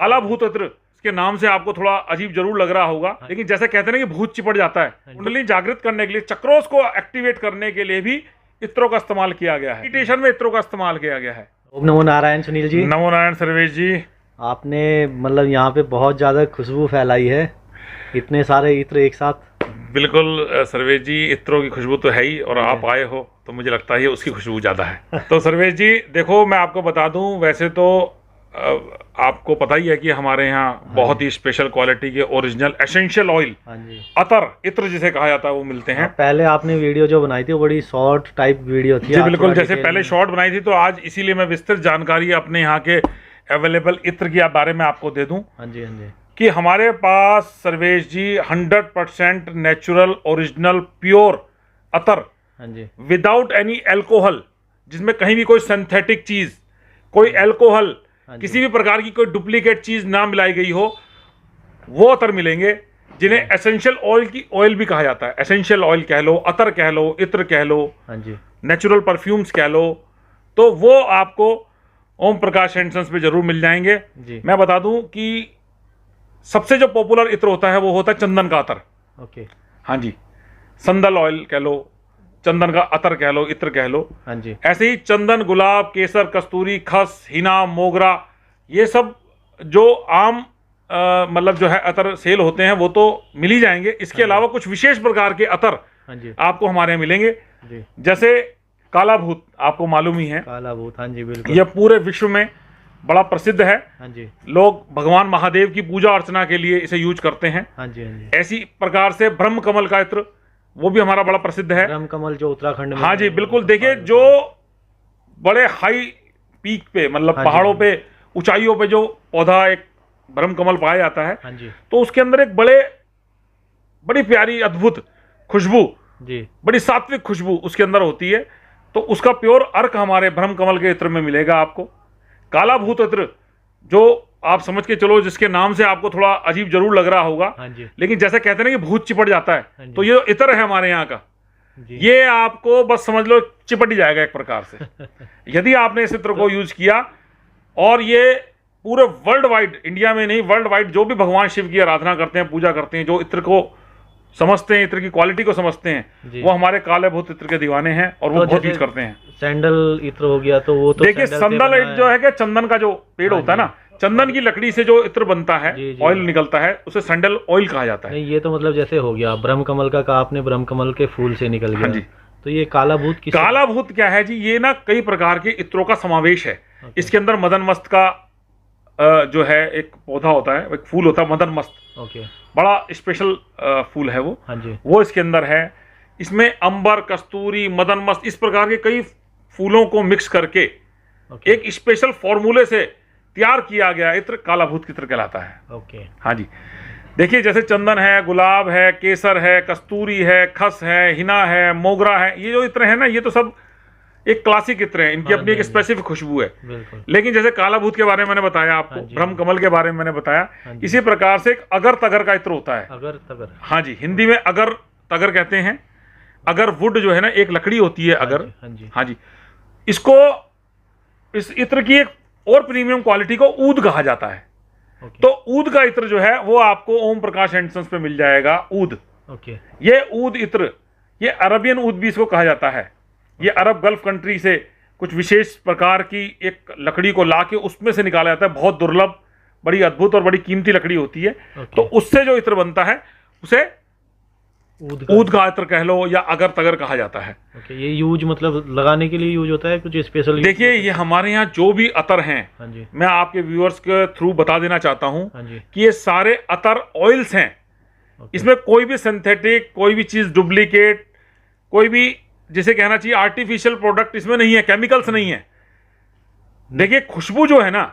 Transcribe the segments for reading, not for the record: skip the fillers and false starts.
काला भूत इत्र के नाम से आपको थोड़ा अजीब जरूर लग रहा होगा, लेकिन जैसे कहते हैं ना कि भूत चिपट जाता है, कुंडली जागृत करने के लिए, चक्रों को एक्टिवेट करने के लिए भी इत्रों का इस्तेमाल किया गया है। मेडिटेशन में इत्रों का इस्तेमाल किया गया है। ओम नमो नारायण सुनील जी। नमो नारायण सर्वेश जी। आपने मतलब यहाँ पे बहुत ज़्यादा खुशबू फैलाई है, इतने सारे इत्र एक साथ। बिल्कुल सर्वेश जी, इत्रों की खुशबू तो है ही, और आप आए हो तो मुझे लगता है उसकी खुशबू ज़्यादा है। तो सर्वेश जी देखो, मैं आपको बता दूं, वैसे तो आपको पता ही है कि हमारे यहाँ बहुत ही स्पेशल क्वालिटी के ओरिजिनल एसेंशियल ऑयल, अतर इत्र जिसे कहा जाता है, वो मिलते हैं। पहले आपने वीडियो जो बनाई थी वो बड़ी शॉर्ट टाइप वीडियो थी। जी बिल्कुल, जैसे पहले शॉर्ट बनाई थी, तो आज इसीलिए मैं विस्तृत जानकारी अपने यहाँ के अवेलेबल इत्र के बारे में आपको दे दूं। हाँ जी कि हमारे पास सर्वेश जी 100% नेचुरल ओरिजिनल प्योर अतर, विदाउट एनी एल्कोहल, जिसमें कहीं भी कोई सिंथेटिक चीज, कोई एल्कोहल, किसी भी प्रकार की कोई डुप्लीकेट चीज ना मिलाई गई हो, वो अतर मिलेंगे, जिन्हें एसेंशियल ऑयल की ऑयल भी कहा जाता है। एसेंशियल ऑयल कह लो, अतर कह लो, इत्र कह लो, नेचुरल परफ्यूम्स कह लो, तो वो आपको ओम प्रकाश एंड सन्स पे जरूर मिल जाएंगे। मैं बता दूं कि सबसे जो पॉपुलर इत्र होता है वो होता है चंदन का अतर। हाँ जी, संदल ऑयल कह लो, चंदन का अतर कह लो, इत्र कह लो। हाँ जी, ऐसे ही चंदन, गुलाब, केसर, कस्तूरी, खस, हिना, मोगरा, ये सब जो आम मतलब जो है अतर सेल होते हैं वो तो मिल ही जाएंगे। इसके अलावा कुछ विशेष प्रकार के अतर आपको हमारे यहाँ मिलेंगे, जैसे काला भूत, आपको मालूम ही है काला भूत। हाँ जी बिल्कुल, यह पूरे विश्व में बड़ा प्रसिद्ध है। हाँ जी, लोग भगवान महादेव की पूजा अर्चना के लिए इसे यूज करते हैं। हाँ जी, हाँ जी। ऐसी प्रकार से ब्रह्म कमल का इत्र, वो भी हमारा बड़ा प्रसिद्ध है। ब्रह्म कमल जो उत्तराखंड में। हाँ जी बिल्कुल, देखिए जो बड़े हाई पीक पे, मतलब पहाड़ों पे, ऊंचाइयों पे जो पौधा एक ब्रह्म कमल पाया जाता है, हाँ जी, तो उसके अंदर एक बड़ी प्यारी अद्भुत खुशबू जी, बड़ी सात्विक खुशबू उसके अंदर होती है। तो उसका प्योर अर्क हमारे ब्रह्म कमल के इत्र में मिलेगा आपको। काला भूत इत्र, जो आप समझ के चलो, जिसके नाम से आपको थोड़ा अजीब जरूर लग रहा होगा, लेकिन जैसे कहते हैं ना कि भूत चिपट जाता है, तो ये इत्र है हमारे यहाँ का, ये आपको बस समझ लो चिपट ही जाएगा एक प्रकार से यदि आपने इस इत्र को यूज किया। और ये पूरे वर्ल्ड वाइड, इंडिया में नहीं, वर्ल्ड वाइड जो भी भगवान शिव की आराधना करते हैं, पूजा करते हैं, जो इत्र को समझते हैं, इत्र की क्वालिटी को समझते हैं, वो हमारे काले भूत इत्र के दीवाने हैं और वो बहुत यूज करते हैं। सैंडल इत्र हो गया, तो वो तो देखिए संदल जो है कि चंदन का जो पेड़ होता है ना, चंदन की लकड़ी से जो इत्र बनता है, ऑयल निकलता है, उसे सैंडल ऑयल कहा जाता है। नहीं, ये तो मतलब जैसे हो गया ब्रह्म कमल का कहा आपने, ब्रह्म कमल के फूल से निकल गया। हाँ जी, तो ये काला भूत किस? काला भूत क्या है जी, ये ना कई प्रकार के इत्रों का समावेश है। इसके अंदर मदन मस्त का जो है एक पौधा होता है, एक फूल होता है मदन मस्त, बड़ा स्पेशल फूल है वो। हाँ जी, वो इसके अंदर है। इसमें अंबर, कस्तूरी, मदन मस्त, इस प्रकार के कई फूलों को मिक्स करके एक स्पेशल फॉर्मूले से तैयार किया गया इत्र काला भूत इत्र कहलाता है। हाँ जी, देखिए जैसे चंदन है, गुलाब है, केसर है, कस्तूरी है, खस है, हिना है, मोगरा है, ये जो इत्र है ना, ये तो सब एक क्लासिक इत्र है, इनकी अपनी एक स्पेसिफिक खुशबू है। लेकिन जैसे काला भूत के बारे में मैंने बताया आपको, ब्रह्म कमल के बारे में मैंने बताया, इसी प्रकार से एक अगर तगर का इत्र होता है। अगर तगर, हाँ जी, हिंदी में अगर तगर कहते हैं। अगर वुड जो है ना, एक लकड़ी होती है अगर, हाँ जी, इसको, इस इत्र की एक और प्रीमियम क्वालिटी को ऊद कहा जाता है। तो ऊद का इत्र जो है वो आपको ओम प्रकाश एंड सन्स पे मिल जाएगा। ऊद, ये ऊद इत्र, ये अरबियन ऊद भी इसको कहा जाता है। ये अरब गल्फ कंट्री से कुछ विशेष प्रकार की एक लकड़ी को लाके उसमें से निकाला जाता है। बहुत दुर्लभ, बड़ी अद्भुत और बड़ी कीमती लकड़ी होती है। तो उससे जो इत्र बनता है उसे ऊद का इत्र कह लो या अगर तगर कहा जाता है। ये यूज मतलब लगाने के लिए यूज होता है कुछ स्पेशल? देखिए ये हमारे यहाँ जो भी अतर हैं, मैं आपके व्यूअर्स के थ्रू बता देना चाहता हूँ कि ये सारे अतर ऑयल्स हैं। इसमें कोई भी सिंथेटिक, कोई भी चीज डुप्लीकेट, कोई भी जिसे कहना चाहिए आर्टिफिशियल प्रोडक्ट इसमें नहीं है, केमिकल्स नहीं है। देखिए खुशबू जो है ना,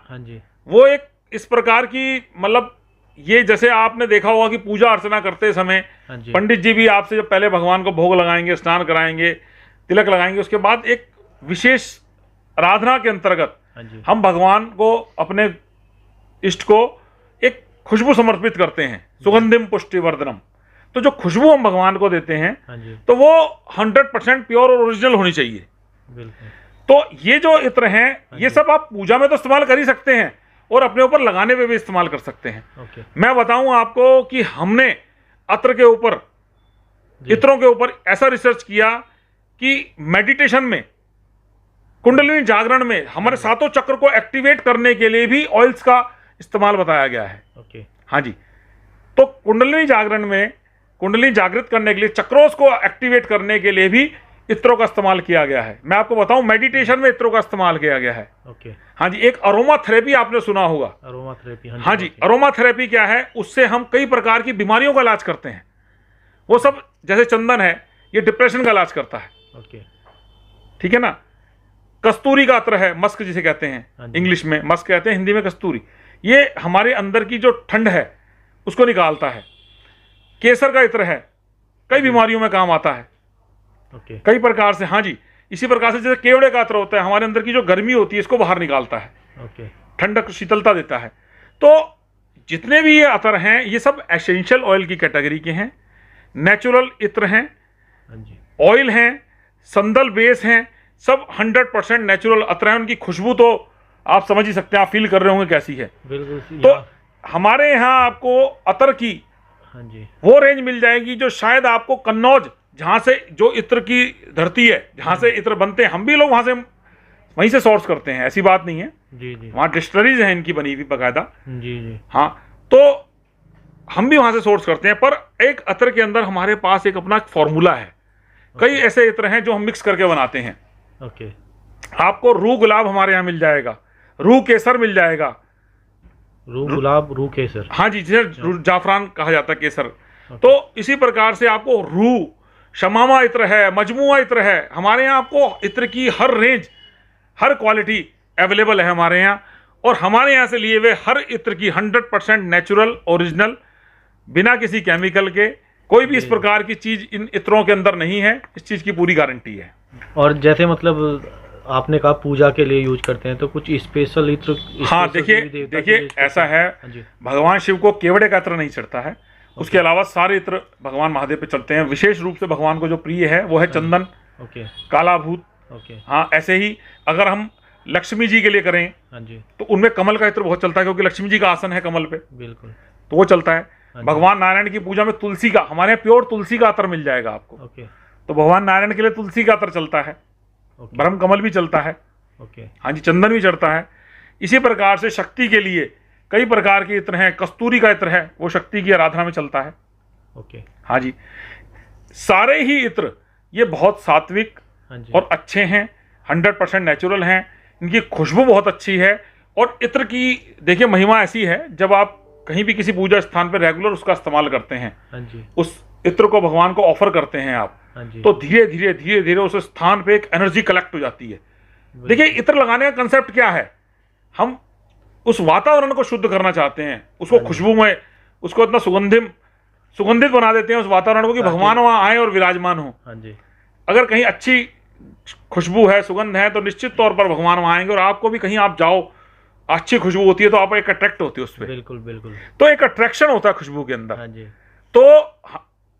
वो एक इस प्रकार की, मतलब ये जैसे आपने देखा होगा कि पूजा अर्चना करते समय पंडित जी भी आपसे जब पहले भगवान को भोग लगाएंगे, स्नान कराएंगे, तिलक लगाएंगे, उसके बाद एक विशेष आराधना के अंतर्गत हम भगवान को, अपने इष्ट को एक खुशबू समर्पित करते हैं, सुगंधिम पुष्टिवर्धनम। तो जो खुशबू हम भगवान को देते हैं तो वो 100% प्योर और ओरिजिनल होनी चाहिए। तो ये जो इत्र हैं, ये सब आप पूजा में तो इस्तेमाल कर ही सकते हैं, और अपने ऊपर लगाने पे भी इस्तेमाल कर सकते हैं। ओके। मैं बताऊं आपको कि हमने अत्र के ऊपर, इत्रों के ऊपर ऐसा रिसर्च किया कि मेडिटेशन में, कुंडलिनी जागरण में हमारे सातों चक्र को एक्टिवेट करने के लिए भी ऑयल्स का इस्तेमाल बताया गया है। ओके। हाँ जी, तो कुंडलिनी जागरण में, कुंडलिनी जागृत करने के लिए, चक्रों को एक्टिवेट करने के लिए भी इत्रों का इस्तेमाल किया गया है। मैं आपको बताऊं, मेडिटेशन में इत्रों का इस्तेमाल किया गया है। ओके। हाँ जी, एक अरोमा थेरेपी आपने सुना होगा। Aroma therapy. हाँ जी, अरोमा थेरेपी क्या है? उससे हम कई प्रकार की बीमारियों का इलाज करते हैं। वो सब, जैसे चंदन है, ये डिप्रेशन का इलाज करता है। ओके। ठीक है ना। कस्तूरी का अत्र है, मस्क जिसे कहते हैं, इंग्लिश में मस्क कहते हैं, हिंदी में कस्तूरी। ये हमारे अंदर की जो ठंड है उसको निकालता है। केसर का इत्र है, कई बीमारियों में काम आता है। ओके। कई प्रकार से। हाँ जी, इसी प्रकार से जैसे केवड़े का अत्र होता है, हमारे अंदर की जो गर्मी होती है इसको बाहर निकालता है। ओके। ठंडक, शीतलता देता है। तो जितने भी ये अतर हैं, ये सब एसेंशियल ऑयल की कैटेगरी के हैं, नेचुरल इत्र हैं, ऑयल हैं, संदल बेस हैं, सब 100% नेचुरल अत्र हैं। उनकी खुशबू तो आप समझ ही सकते हैं, आप फील कर रहे होंगे कैसी है। बिल्कुल। तो हमारे यहाँ आपको अतर की हाँ जी, वो रेंज मिल जाएगी जो शायद आपको कन्नौज, जहां से जो इत्र की धरती है, जहां से इत्र बनते हैं, हम भी लोग वहीं से सोर्स करते हैं, ऐसी बात नहीं है। जी जी। वहाँ डिस्टलरीज हैं इनकी बनी हुई बाकायदा। जी जी। हाँ, तो हम भी वहां से सोर्स करते हैं। पर एक अत्र के अंदर हमारे पास एक अपना फॉर्मूला है। कई ऐसे इत्र हैं जो हम मिक्स करके बनाते हैं। ओके। आपको रू गुलाब हमारे यहाँ मिल जाएगा, रू केसर मिल जाएगा। रू गुलाब, रू केसर। हाँ जी, जिसे जाफरान कहा जाता है, केसर। तो इसी प्रकार से आपको रू, शमामा इत्र है, मजमुआ इत्र है। हमारे यहाँ आपको इत्र की हर रेंज, हर क्वालिटी अवेलेबल है हमारे यहाँ। और हमारे यहाँ से लिए हुए हर इत्र की 100% नेचुरल, ओरिजिनल, बिना किसी केमिकल के, कोई भी इस प्रकार की चीज इन इत्रों के अंदर नहीं है। इस चीज की पूरी गारंटी है। और जैसे मतलब आपने कहा पूजा के लिए यूज करते हैं, तो कुछ स्पेशल इत्र? हाँ, देखिए ऐसा है, भगवान शिव को केवड़े का इत्र नहीं चढ़ता है। उसके अलावा सारे इत्र भगवान महादेव पे चलते हैं। विशेष रूप से भगवान को जो प्रिय है वो है चंदन, कालाभूत। हाँ, ऐसे ही अगर हम लक्ष्मी जी के लिए करें तो उनमें कमल का इत्र बहुत चलता है, क्योंकि लक्ष्मी जी का आसन है कमल पे। बिल्कुल, तो वो चलता है। भगवान नारायण की पूजा में तुलसी का, हमारे यहाँ प्योर तुलसी का अतर मिल जाएगा आपको। तो भगवान नारायण के लिए तुलसी का अतर चलता है। ब्रह्म कमल भी चलता है। हाँ जी, चंदन भी चढ़ता है। इसी प्रकार से शक्ति के लिए कई प्रकार के इत्र हैं। कस्तूरी का इत्र है, वो शक्ति की आराधना में चलता है। हाँ जी, सारे ही इत्र ये बहुत सात्विक और अच्छे हैं, 100% नेचुरल हैं। इनकी खुशबू बहुत अच्छी है। और इत्र की देखिए महिमा ऐसी है, जब आप कहीं भी किसी पूजा स्थान पर रेगुलर उसका इस्तेमाल करते हैं, उस इत्र को भगवान को ऑफर करते हैं आप, तो धीरे धीरे धीरे धीरे उस स्थान पे एक एनर्जी कलेक्ट हो जाती है। देखिए, इत्र लगाने का कंसेप्ट क्या है? हम उस वातावरण को शुद्ध करना चाहते हैं, उसको खुशबूमय, उसको इतना सुगंधित बना देते हैं उस वातावरण को कि भगवान वहां आए और विराजमान हो। अगर कहीं अच्छी खुशबू है, सुगंध है, तो निश्चित तौर पर भगवान वहां आएंगे। और आपको भी कहीं आप जाओ, अच्छी खुशबू होती है तो आप एक अट्रैक्ट होती है उस पर। बिल्कुल बिल्कुल। तो एक अट्रैक्शन होता है खुशबू के अंदर। तो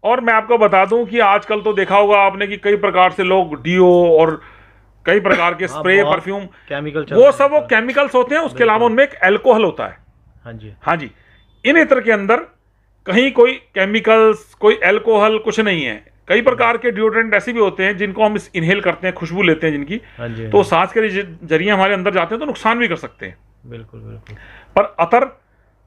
और मैं आपको बता दूं कि आजकल तो देखा होगा आपने कि कई प्रकार से लोग डीओ और कई प्रकार के स्प्रे, परफ्यूम, केमिकल, वो सब वो केमिकल्स होते हैं। उसके अलावा उनमें एक अल्कोहल होता है। हाँ जी, इन इत्र के अंदर कहीं कोई केमिकल्स, कोई अल्कोहल कुछ नहीं है। कई प्रकार के डिओड्रेंट ऐसे भी होते हैं जिनको हम इनहेल करते हैं, खुशबू लेते हैं जिनकी, तो सांस के जरिए हमारे अंदर जाते हैं तो नुकसान भी कर सकते हैं। बिल्कुल बिल्कुल। पर अतर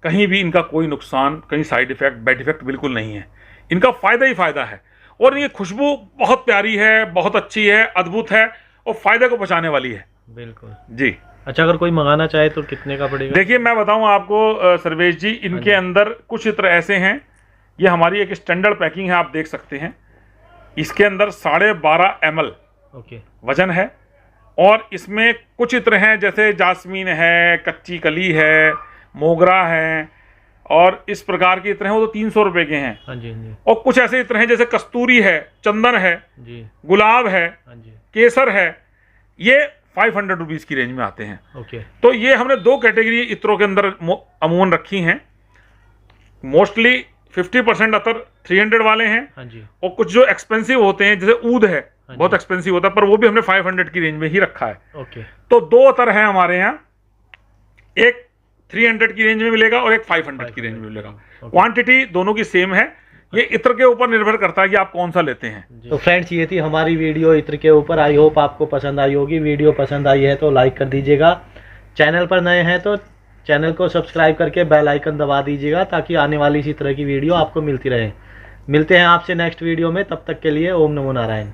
कहीं भी इनका कोई नुकसान, कहीं साइड इफेक्ट, बैड इफेक्ट बिल्कुल नहीं है। इनका फायदा ही फायदा है। और ये खुशबू बहुत प्यारी है, बहुत अच्छी है, अद्भुत है और फायदे को बचाने वाली है। बिल्कुल जी। अच्छा, अगर कोई मंगाना चाहे तो कितने का पड़ेगा? देखिए, मैं बताऊं आपको सर्वेश जी, इनके अंदर कुछ इत्र ऐसे हैं, ये हमारी एक स्टैंडर्ड पैकिंग है, आप देख सकते हैं। इसके अंदर 12.5 ml वजन है। और इसमें कुछ इत्र हैं जैसे जास्मीन है, कच्ची कली है, मोगरा है, और इस प्रकार के इत्र हैं, वो तो 300 रुपए के हैं। और कुछ ऐसे इत्र हैं जैसे कस्तूरी है, चंदन है, गुलाब है, केसर है, ये 500 रुपीज की रेंज में आते हैं। तो ये हमने 2 कैटेगरी इत्रों के अंदर अमूमन रखी हैं। मोस्टली 50% अतर 300 वाले हैं। और कुछ जो एक्सपेंसिव होते हैं जैसे ऊद है, बहुत एक्सपेंसिव होता है, पर वो भी हमने 500 की रेंज में ही रखा है। तो 2 अतर हैं हमारे यहाँ, एक 300 की रेंज में मिलेगा और एक 500 की रेंज में मिलेगा। क्वांटिटी दोनों की सेम है। ये इत्र के ऊपर निर्भर करता है कि आप कौन सा लेते हैं। तो फ्रेंड्स, ये थी हमारी वीडियो इत्र के ऊपर। आई होप आपको पसंद आई होगी। वीडियो पसंद आई है तो लाइक कर दीजिएगा। चैनल पर नए हैं तो चैनल को सब्सक्राइब करके बेल आइकन दबा दीजिएगा ताकि आने वाली इसी तरह की वीडियो आपको मिलती रहे। मिलते हैं आपसे नेक्स्ट वीडियो में, तब तक के लिए ओम नमो नारायण।